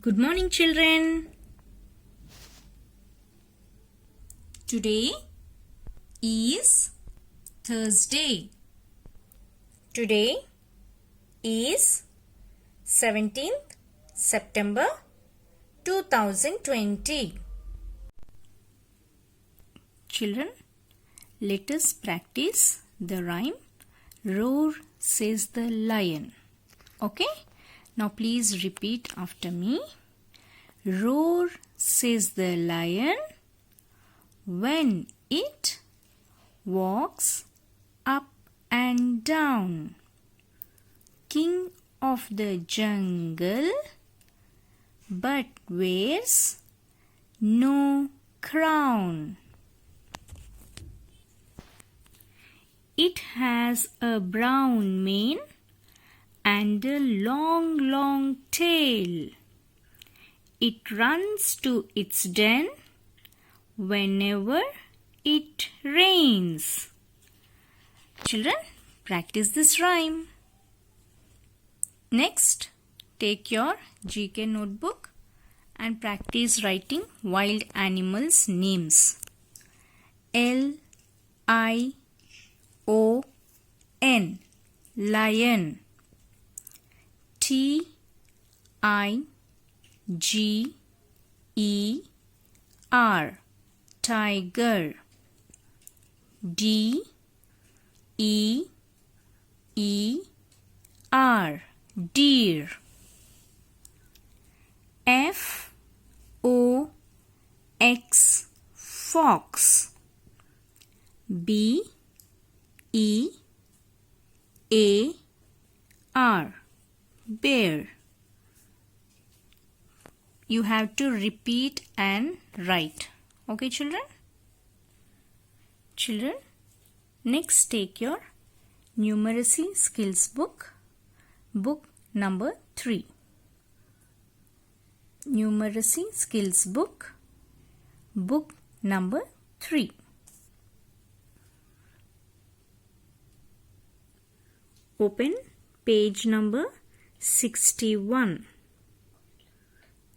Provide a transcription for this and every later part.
Good morning, children. Today is Thursday. Today is 17th September 2020. Children, let us practice the rhyme Roar, says the lion. Okay? Now please repeat after me. Roar, says the lion, when it walks up and down. King of the jungle, but wears no crown. It has a brown mane and a long, long tail. It runs to its den whenever it rains. Children, practice this rhyme. Next, take your GK notebook and practice writing wild animals' names. L-I-O-N, lion. T-I-G-E-R, tiger. D-E-E-R, deer. F-O-X, fox. B-E-A-R, bear. You have to repeat and write. Okay, children? Children, next take your numeracy skills book, book number 3. Numeracy skills book, book number 3. Open page number 61.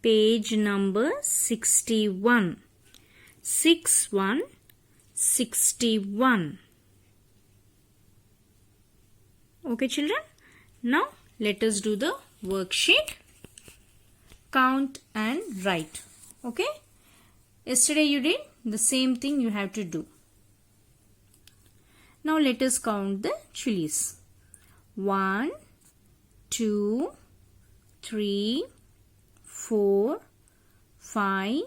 Page number 61. 61. Okay, children? Now, let us do the worksheet. Count and write. Okay? Yesterday you did the same thing you have to do. Now, let us count the chilies. 1, 2, 3, 4, 5,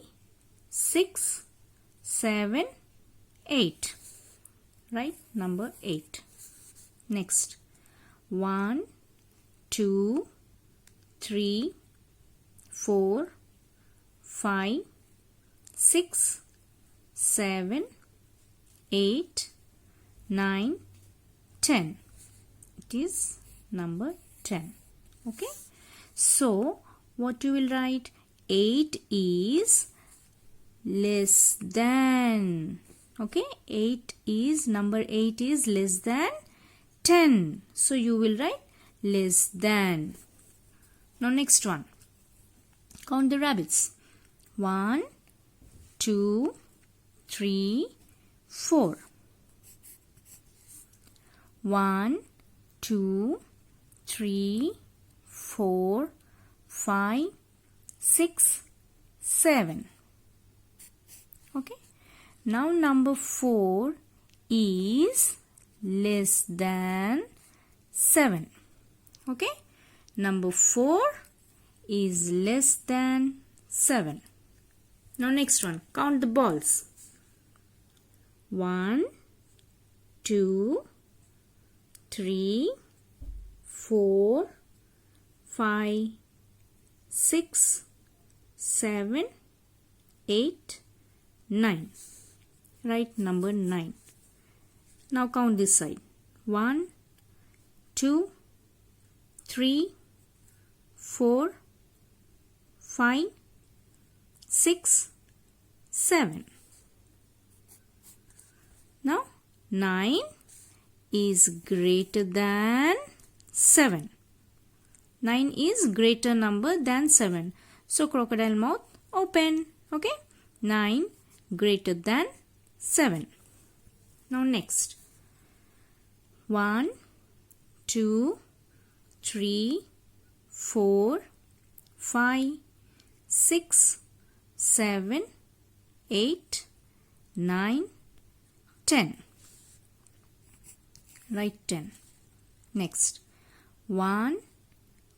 6, 7, 8. Right? Number 8. Next. 1, 2, 3, 4, 5, 6, 7, 8, 9, 10. It is number 10. Okay? So, what you will write? 8 is less than. Okay? Number 8 is less than 10. So, you will write less than. Now, next one. Count the rabbits. 1, 2, 3, 4. 1, 2, 3, 4, 5, 6, 7. Okay. Now number 4 is less than 7. Okay. Number 4 is less than 7. Now next one. Count the balls. 1, 2, 3, 4, 5, 6, 7, 8, 9. Write number 9. Now count this side. 1, 2, 3, 4, 5, 6, 7. Now 9 is greater than 7. 9 is greater number than 7. So crocodile mouth open. Okay. 9 greater than 7. Now next. 1, 2, 3, 4, 5, 6, 7, 8, 9, 10. Write 10. Next. 1,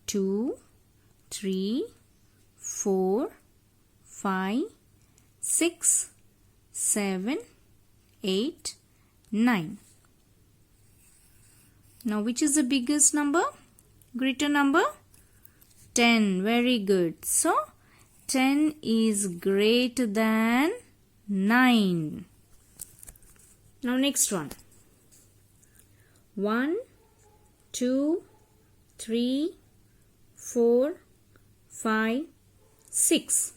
2, 3, 4, 5, 6, 7, 8, 9. Now which is the biggest number? Greater number? 10. Very good. So 10 is greater than 9. Now next one. 1, 2, 3, 4, 5, 6.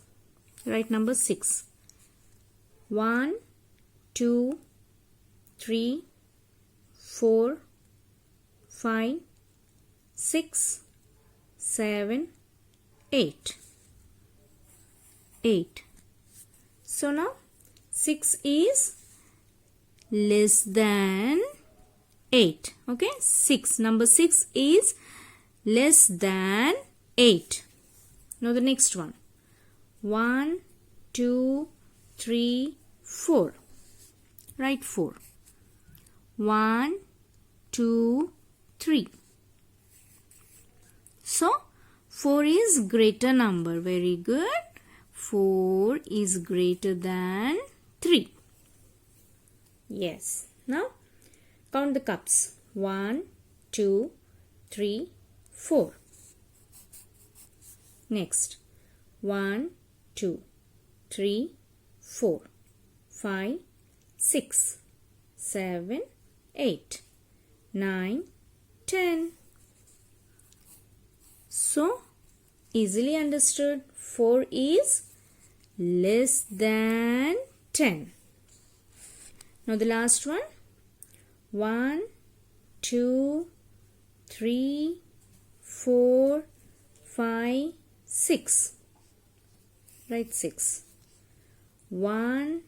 Write number 6. 1, 2, 3, 4, 5, 6, 7, 8. 8. So now 6 is less than 8. Okay, 6. Number 6 is less than 8. Now the next one. 1, 2, 3, 4. Write 4. 1, 2, 3. So 4 is greater number. Very good. 4 is greater than 3. Yes. Now count the cups. 1, 2, 3, 4. Next. 1, 2, 3, 4, 5, 6, 7, 8, 9, 10. So, easily understood, 4 is less than 10. Now the last one. 1, 2, 3, 4, 5, 6. Write 6. 1,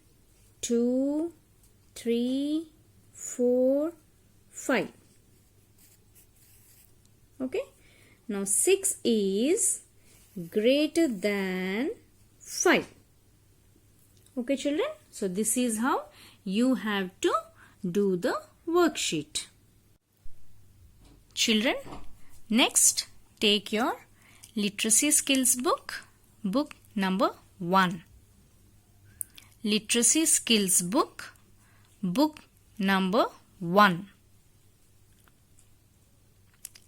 2, 3, 4, 5. Okay. Now 6 is greater than 5. Okay children. So this is how you have to do the worksheet. Children, next take your literacy skills book, book number 1. Literacy skills book, book number 1.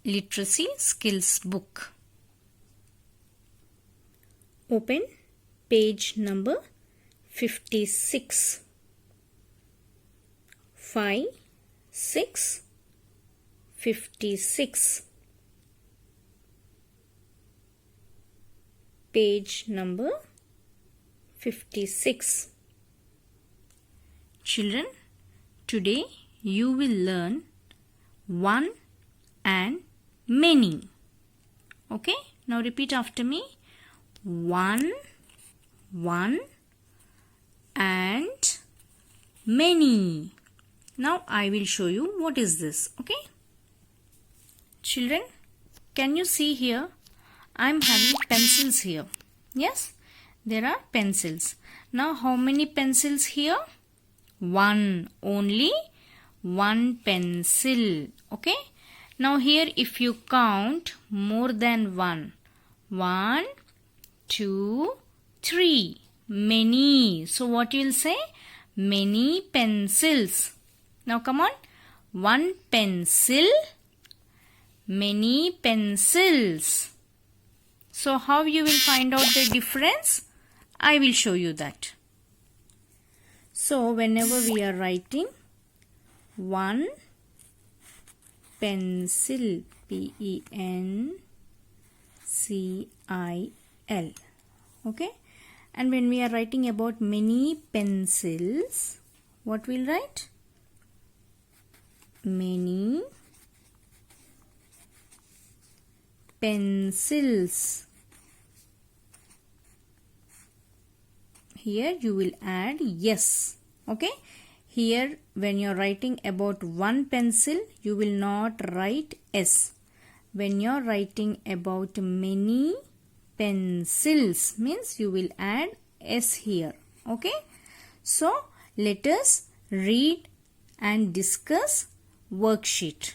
Literacy skills book. Open page number 56. 5, 6, 56. Page number 56. Children, today you will learn one and many. Okay, now repeat after me. One, and many. Now I will show you what is this. Okay, children, can you see here? I am having pencils here. Yes, there are pencils. Now how many pencils here? 1. Only 1 pencil. Okay. Now here if you count more than 1. 1, 2, 3. Many. So what you will say? Many pencils. Now come on. 1 pencil. Many pencils. So how you will find out the difference? I will show you that. So whenever we are writing 1 pencil, P-E-N-C-I-L. Okay. And when we are writing about many pencils, what we'll write? Many pencils. here you will add yes. Okay. Here when you are writing about one pencil, you will not write S. When you are writing about many pencils, means you will add S here. Okay. So let us read and discuss worksheet.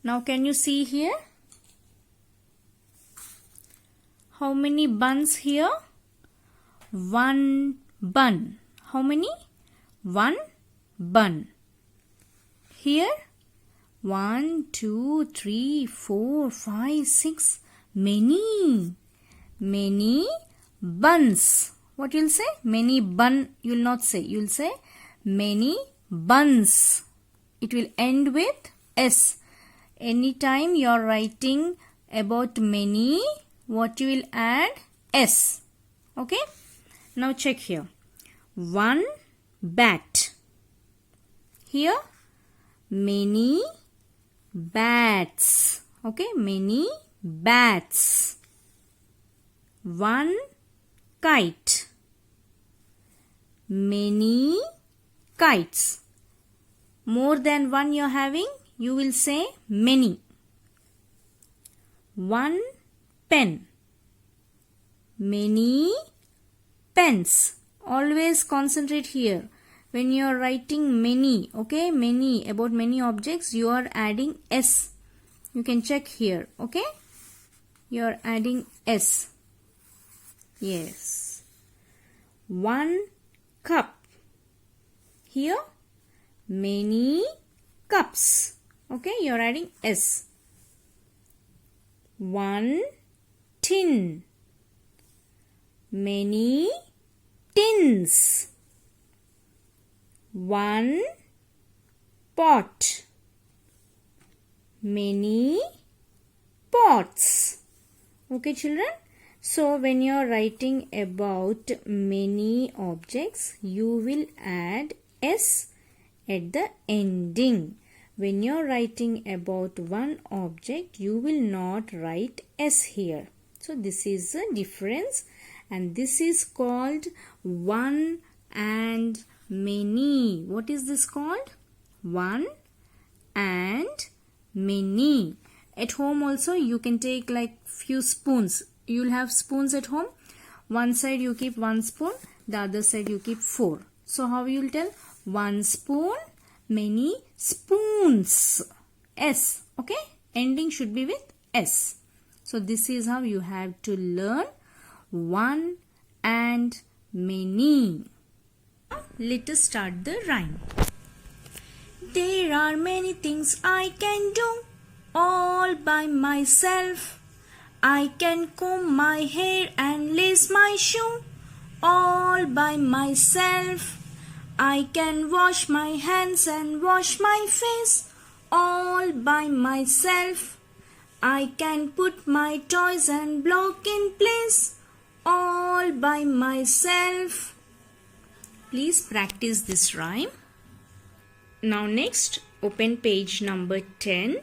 Now can you see here? How many buns here? One bun. How many? One bun. Here 1, 2, 3, 4, 5, 6. Many buns. What you'll say? Many bun. You'll not say. You'll say many buns. It will end with S. Anytime you are writing about many, what you will add? S. Okay. Now check here. One bat. Here many bats. Okay. Many bats. One kite. Many kites. More than one you are having, you will say many. One pen. Many pens. Always concentrate here. When you are writing many, okay, many, about many objects, you are adding S. You can check here, okay. You are adding S. Yes. One cup. Here many cups. Okay, you are adding S. One tin. Many tins. One pot. Many pots. Okay, children. So when you are writing about many objects, you will add S at the ending. When you are writing about one object, you will not write S here. So this is the difference, and this is called one and many. What is this called? One and many. At home also you can take like few spoons. You'll have spoons at home. One side you keep one spoon, the other side you keep 4. So how you'll tell? One spoon, many spoons. S. Okay. Ending should be with S. So this is how you have to learn one and many. Let us start the rhyme. There are many things I can do all by myself. I can comb my hair and lace my shoe all by myself. I can wash my hands and wash my face all by myself. I can put my toys and block in place all by myself. Please practice this rhyme. Now next, open page number 10.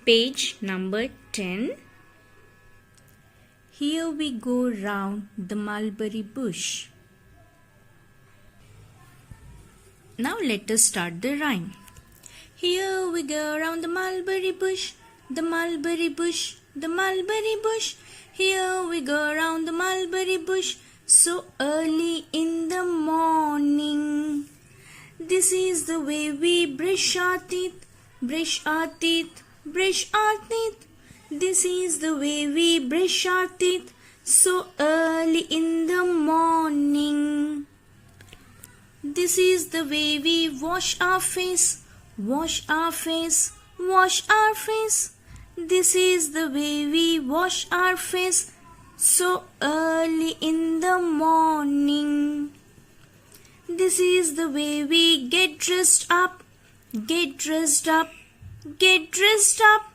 Page number 10. Here we go round the mulberry bush. Now let us start the rhyme. Here we go round the mulberry bush, the mulberry bush, the mulberry bush. Here we go round the mulberry bush, so early in the morning. This is the way we brush our teeth, brush our teeth, brush our teeth. This is the way we brush our teeth, so early in the morning. This is the way we wash our face, wash our face, wash our face. This is the way we wash our face, so early in the morning. This is the way we get dressed up, get dressed up, get dressed up.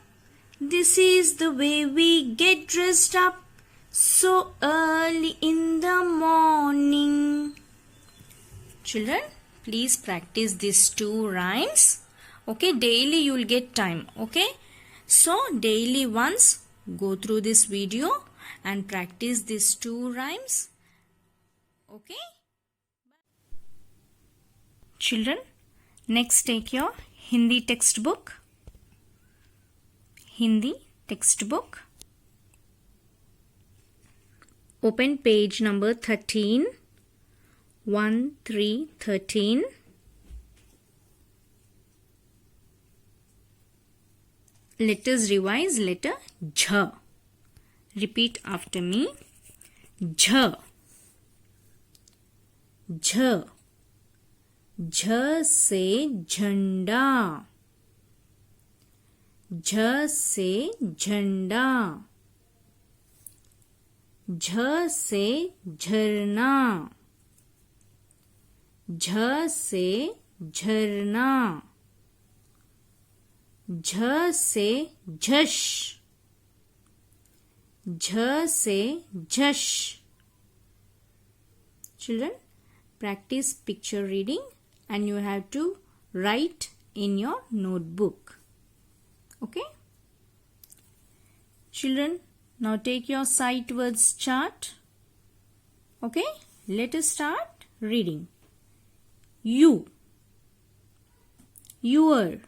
This is the way we get dressed up, so early in the morning. Children, please practice these 2 rhymes. Okay, daily you will get time. Okay, so daily once go through this video and practice these 2 rhymes. Okay? Children, next take your Hindi textbook. Hindi textbook. Open page number 13. 1, 3, 13. Let us revise letter Jh. Repeat after me. Jh. Jh. Jh से झंडा. झ से झंडा. झ से झरना. झ से झरना. झ से झश. झ से झश. Children, practice picture reading and you have to write in your notebook. Okay? Children, now take your sight words chart. Okay? Let us start reading. You. Your.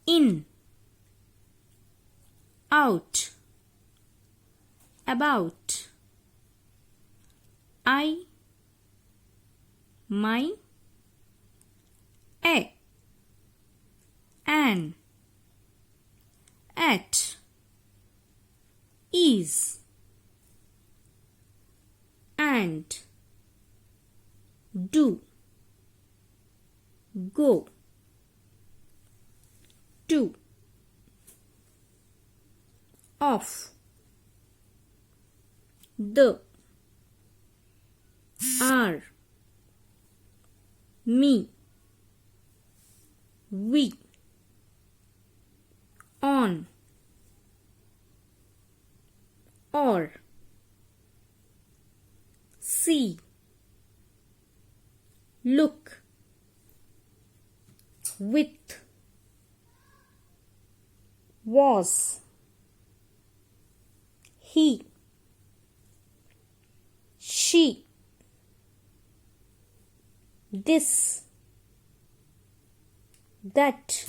In. Out. About. I. My. A. An. At. Is. And. Do. Go. To. Off. The. Are. Me. We. On. Or. See. Look. With. Was. He. She. This. That.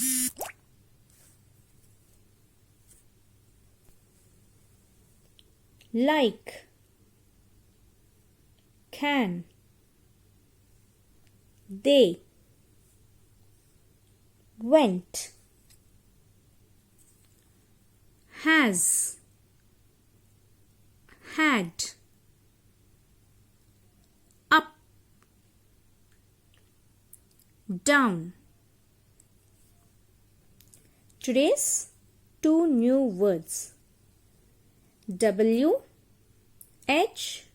Like. Can. They. Went. Has. Had. Up. Down. Today's 2 new words. W H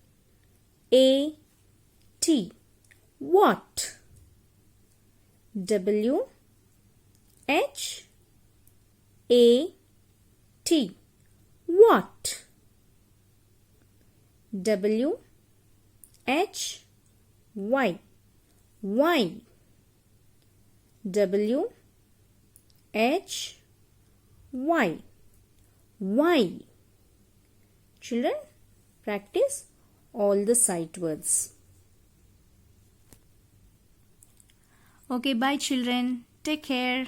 A T. What? W H A T. What? W H Y. Why? W H Y. Why? Children, practice all the sight words. Okay, bye children. Take care.